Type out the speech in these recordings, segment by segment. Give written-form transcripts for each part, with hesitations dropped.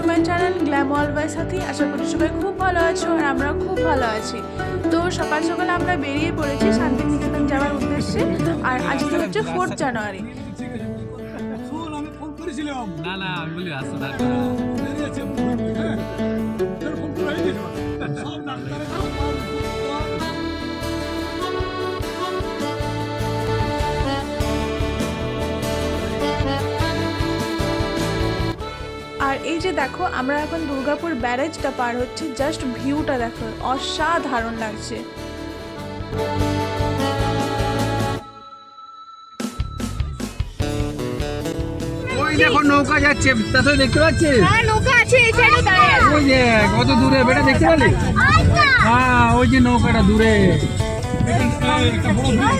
My channel glam world by Sathi. আশা করি সবাই খুব ভালো আছো আর আমরা খুব ভালো আছি। তো সকাল সকাল আমরা বেরিয়ে পড়েছি শান্তিনিকেতন যাওয়ার উদ্দেশ্যে। আর আজকে হচ্ছে 4 জানুয়ারি। না না আমি বলি আসতে আর এই যে দেখো আমরা এখন দুর্গাপুর ব্যারেজটা পার হচ্ছে, জাস্ট ভিউটা দেখো, অসাধারণ লাগছে। ওই দেখো নৌকা যাচ্ছে, তাতে দেখতে পাচ্ছিস? হ্যাঁ নৌকা আছে, এই সাইডে দাঁড়িয়ে আছে। ওই যে কত দূরে বেটা দেখতে পেলি? হ্যাঁ ওই যে নৌকাটা দূরে।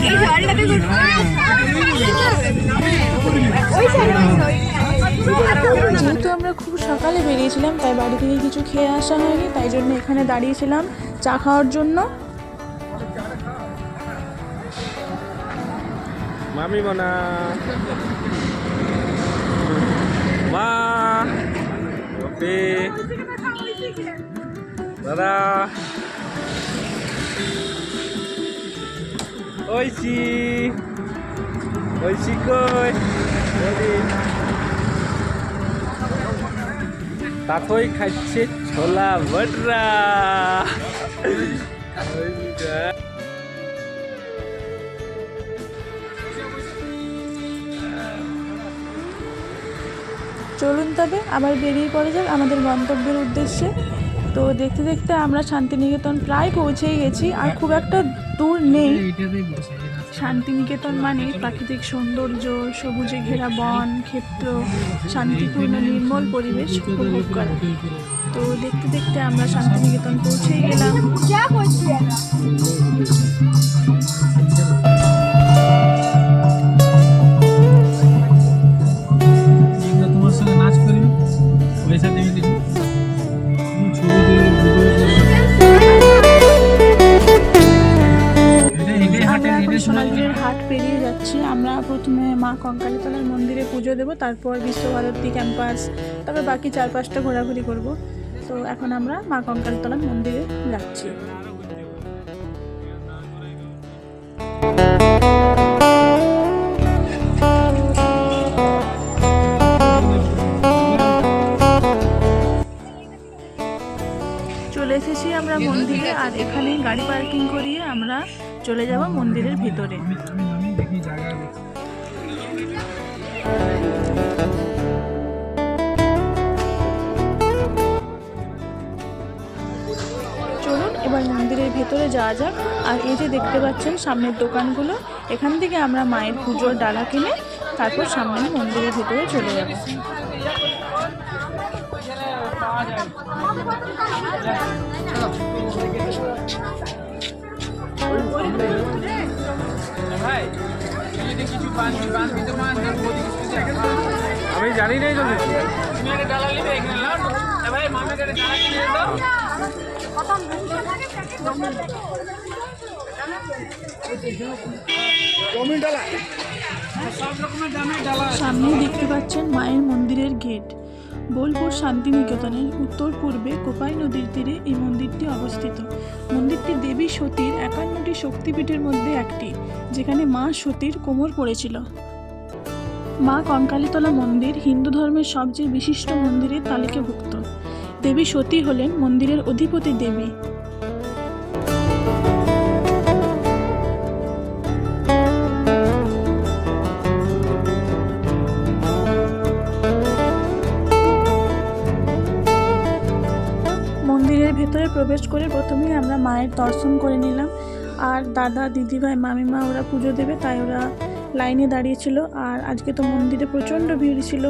এই ঝাড়টাতে ওই সাইডে। যেহেতু আমরা খুব সকালে বেরিয়েছিলাম তাই বাড়ি থেকে কিছু খেয়ে আসা হয়নি, তাই জন্য এখানে দাঁড়িয়েছিলাম চা খাওয়ার জন্য। মামি মনা মা ওকে দাদা ওইছি ওইছি কই তাতই খাচ্ছে ছোলা ভটরা। চলুন তবে আবার বেরিয়ে পড়ে যাক আমাদের গন্তব্যের উদ্দেশ্যে। তো দেখতে দেখতে আমরা শান্তিনিকেতন প্রায় পৌঁছেই গেছি, আর খুব একটা দূর নেই। শান্তিনিকেতন মানে প্রাকৃতিক সৌন্দর্য, সবুজে ঘেরা বন, ক্ষেত্র, শান্তিপূর্ণ নির্মল পরিবেশ উপভোগ করা। তো দেখতে দেখতে আমরা শান্তিনিকেতন পৌঁছেই গেলাম। তোমার সঙ্গে নাচ করি পয়সা দিয়ে দিবি সোনাঝুরির হাট পেরিয়ে যাচ্ছি। আমরা প্রথমে মা কঙ্কালীতলার মন্দিরে পুজো দেব, তারপর বিশ্বভারতী ক্যাম্পাস, তারপর বাকি 4-5টা ঘোরাঘুরি করব। তো এখন আমরা মা কঙ্কালীতলার মন্দিরে যাচ্ছি। চলে এসেছি আমরা মন্দিরে, আর এখানেই গাড়ি পার্কিং করিয়ে আমরা চলে যাব মন্দিরের ভিতরে। চলুন এবার মন্দিরের ভেতরে যাওয়া যাক। আর এই যে দেখতে পাচ্ছেন সামনের দোকানগুলো, এখান থেকে আমরা মায়ের পুজোর ডালা কিনে তারপর সামনে মন্দিরের ভেতরে চলে যাব। আমি জানি নাই তো সামনেই দেখতে পাচ্ছেন মায়ের মন্দিরের গেট। বোলপুর শান্তিনিকেতনের উত্তর পূর্বে কোপাই নদীর তীরে এই মন্দিরটি অবস্থিত। মন্দিরটি দেবী সতীর 51টি শক্তিপীঠের মধ্যে একটি, যেখানে মা সতীর কোমর পড়েছিল। মা কঙ্কালীতলা মন্দির হিন্দু ধর্মের সবচেয়ে বিশিষ্ট মন্দিরের তালিকাভুক্ত। দেবী সতী হলেন মন্দিরের অধিপতি দেবী। মন্দিরের ভেতরে প্রবেশ করে প্রথমেই আমরা মায়ের দর্শন করে নিলাম। আর দাদা, দিদিভাই, মামিমা ওরা পুজো দেবে, তাই ওরা লাইনে দাঁড়িয়েছিল। আর আজকে তো মন্দিরে প্রচণ্ড ভিড় ছিল।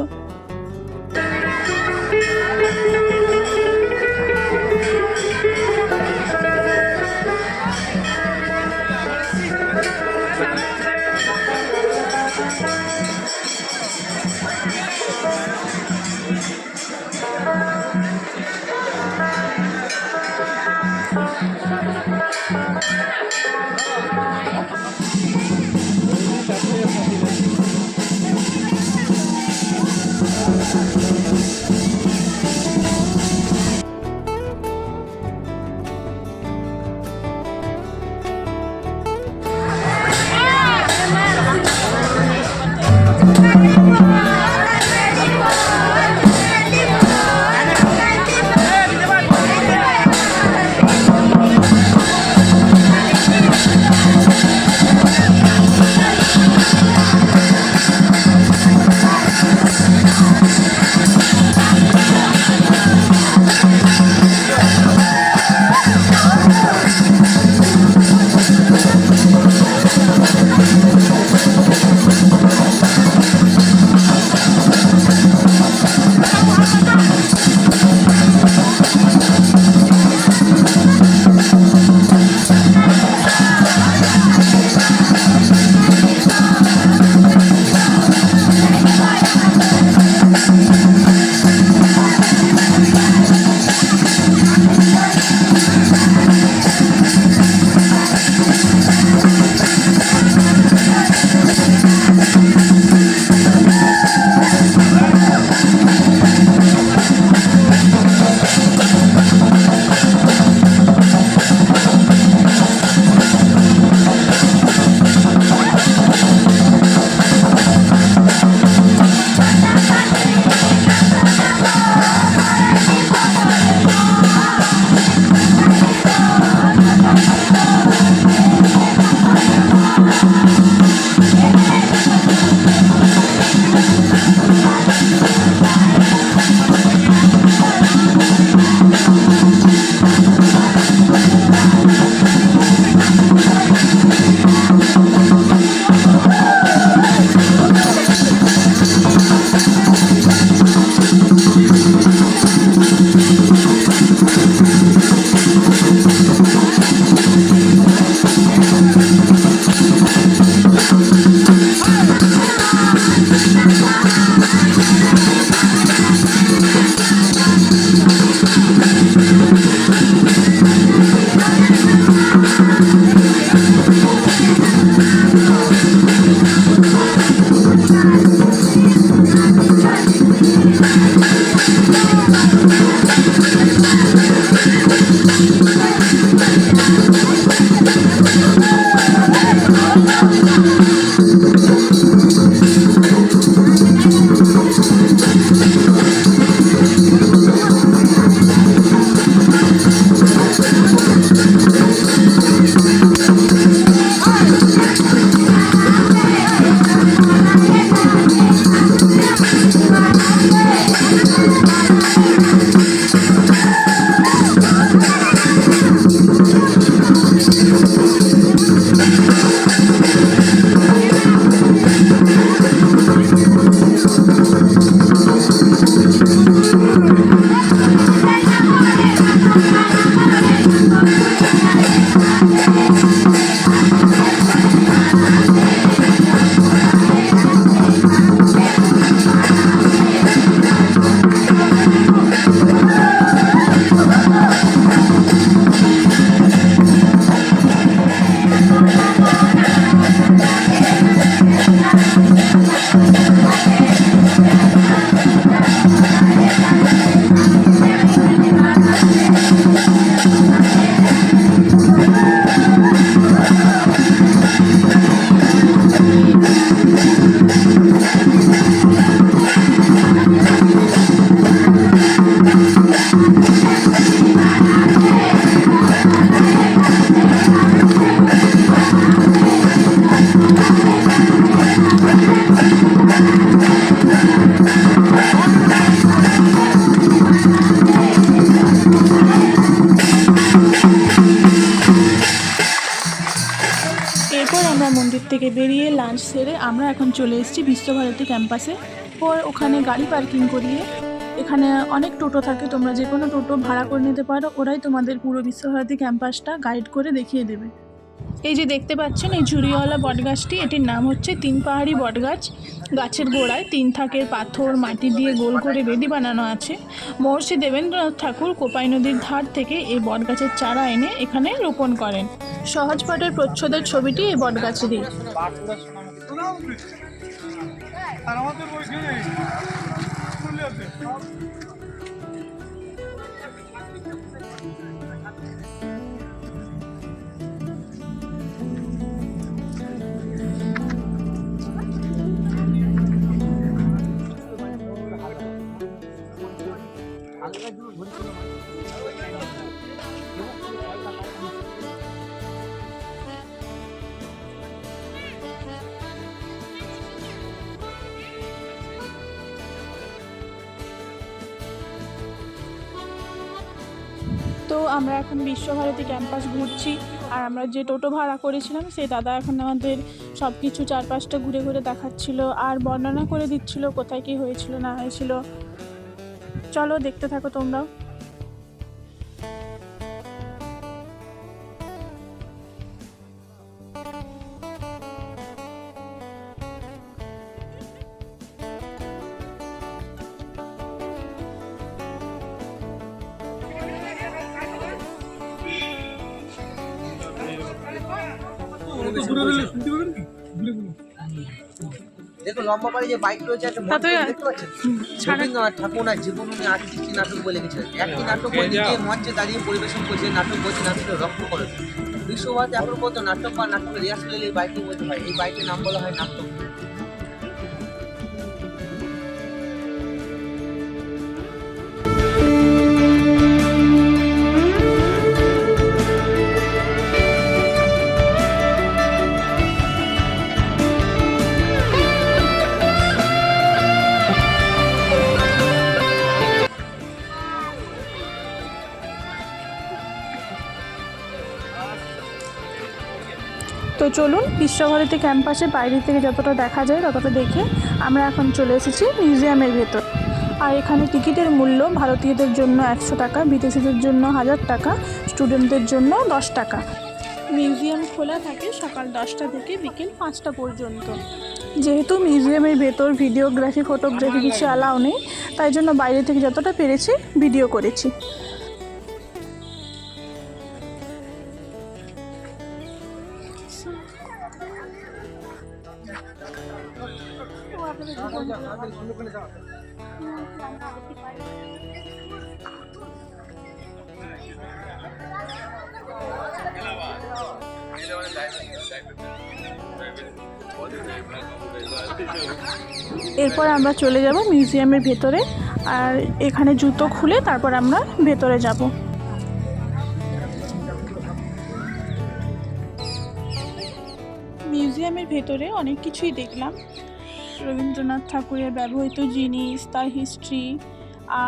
কলেজের থেকে বেরিয়ে লাঞ্চ সেরে আমরা এখন চলে এসেছি বিশ্বভারতী ক্যাম্পাসে। পর ওখানে গাড়ি পার্কিং করিয়ে এখানে অনেক টোটো থাকে, তোমরা যে কোনো টোটো ভাড়া করে নিতে পারো, ওরাই তোমাদের পুরো বিশ্বভারতী ক্যাম্পাসটা গাইড করে দেখিয়ে দেবে। এই যে দেখতে পাচ্ছেন এই ঝুড়িওয়ালা বটগাছটি, এটির নাম হচ্ছে 3 পাহাড়ি বটগাছ। গাছের গোড়ায় 3 থাকের পাথর মাটি দিয়ে গোল করে বেদি বানানো আছে। মহর্ষি দেবেন্দ্রনাথ ঠাকুর কোপাই নদীর ধার থেকে এই বটগাছের চারা এনে এখানে রোপণ করেন। সহজ পাঠের প্রচ্ছদের ছবিটি এই বটগাছেরই। তো আমরা এখন বিশ্বভারতী ক্যাম্পাস ঘুরছি, আর আমরা যে টোটো ভাড়া করেছিলাম সেই দাদা এখন আমাদের সব কিছু চারপাশটা ঘুরে ঘুরে দেখাচ্ছিল আর বর্ণনা করে দিচ্ছিল কোথায় কী হয়েছিল না হয়েছিল। চলো দেখতে থাকো তোমরাও। দেখো লম্বা পাড়ে যে বাইক রয়েছে একটা মঞ্চ দেখতে পাচ্ছেন, রবীন্দ্রনাথ ঠাকুর আর জীবন উনি আর্টিস্ট নাটক বলে গেছিলেন। একটি নাটক বই নিজে মঞ্চে দাঁড়িয়ে পরিবেশন করছে, নাটক বলছে নাটকের রক্ত করে। বিশ্বভারতী এখন পর্যন্ত নাটক বা নাটকের রিহার্সাল এই বাইকটি বলতে হয়। এই বাইকের নাম বলা হয় নাটক। তো চলুন বিশ্বভারতী ক্যাম্পাসে বাইরে থেকে যতটা দেখা যায় ততটা দেখে আমরা এখন চলে এসেছি মিউজিয়ামের ভেতর। আর এখানে টিকিটের মূল্য ভারতীয়দের জন্য 100 টাকা, বিদেশিদের জন্য 1000 টাকা, স্টুডেন্টদের জন্য 10 টাকা। মিউজিয়াম খোলা থাকে সকাল 10টা থেকে বিকেল 5টা পর্যন্ত। যেহেতু মিউজিয়ামের ভেতর ভিডিওগ্রাফি ফটোগ্রাফি কিছু অ্যালাউ নেই, তাই জন্য বাইরে থেকে যতটা পেরেছি ভিডিও করেছি। এরপর আমরা চলে যাব মিউজিয়ামের ভেতরে, আর এখানে জুতো খুলে তারপর আমরা ভেতরে যাব। মিউজিয়ামের ভেতরে অনেক কিছুই দেখলাম, রবীন্দ্রনাথ ঠাকুরের ব্যবহৃত জিনিস, তার হিস্ট্রি।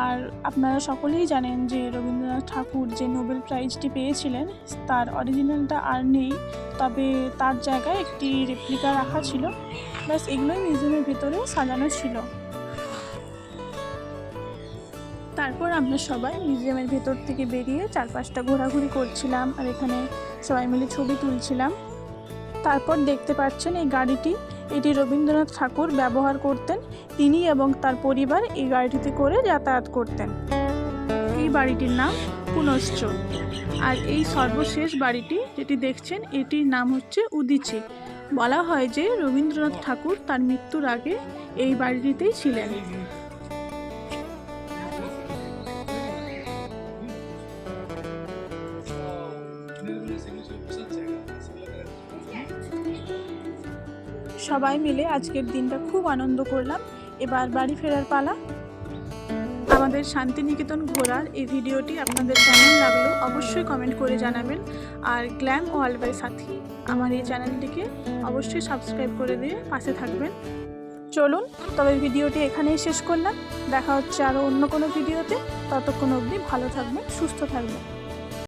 আর আপনারা সকলেই জানেন যে রবীন্দ্রনাথ ঠাকুর যে নোবেল প্রাইজটি পেয়েছিলেন তার অরিজিনালটা আর নেই, তবে তার জায়গায় একটি রেপ্লিকা রাখা ছিল। ব্যাস এগুলোই মিউজিয়ামের ভেতরে সাজানো ছিল। তারপর আমরা সবাই মিউজিয়ামের ভেতর থেকে বেরিয়ে চারপাশটা ঘোরাঘুরি করছিলাম আর এখানে সবাই মিলে ছবি তুলছিলাম। তারপর দেখতে পাচ্ছেন এই গাড়িটি, এটি রবীন্দ্রনাথ ঠাকুর ব্যবহার করতেন। তিনি এবং তার পরিবার এই গাড়িটিতে করে যাতায়াত করতেন। এই বাড়িটির নাম পুনশ্চ। আর এই সর্বশেষ বাড়িটি যেটি দেখছেন এটির নাম হচ্ছে উদিচি। বলা হয় যে রবীন্দ্রনাথ ঠাকুর তার মৃত্যুর আগে এই বাড়িটিতেই ছিলেন। সবাই মিলে আজকের দিনটা খুব আনন্দ করলাম। এবার বাড়ি ফেরার পালা। আমাদের শান্তিনিকেতন ঘোরার এই ভিডিওটি আপনাদের কেমন লাগলো অবশ্যই কমেন্ট করে জানাবেন। আর গ্ল্যাম ওয়ার্ল্ড বাই সাথী আমার এই চ্যানেলটিকে অবশ্যই সাবস্ক্রাইব করে দিয়ে পাশে থাকবেন। চলুন তবে ভিডিওটি এখানেই শেষ করলাম। দেখা হচ্ছে আরও অন্য কোনো ভিডিওতে। ততক্ষণ অবধি ভালো থাকবেন, সুস্থ থাকবেন।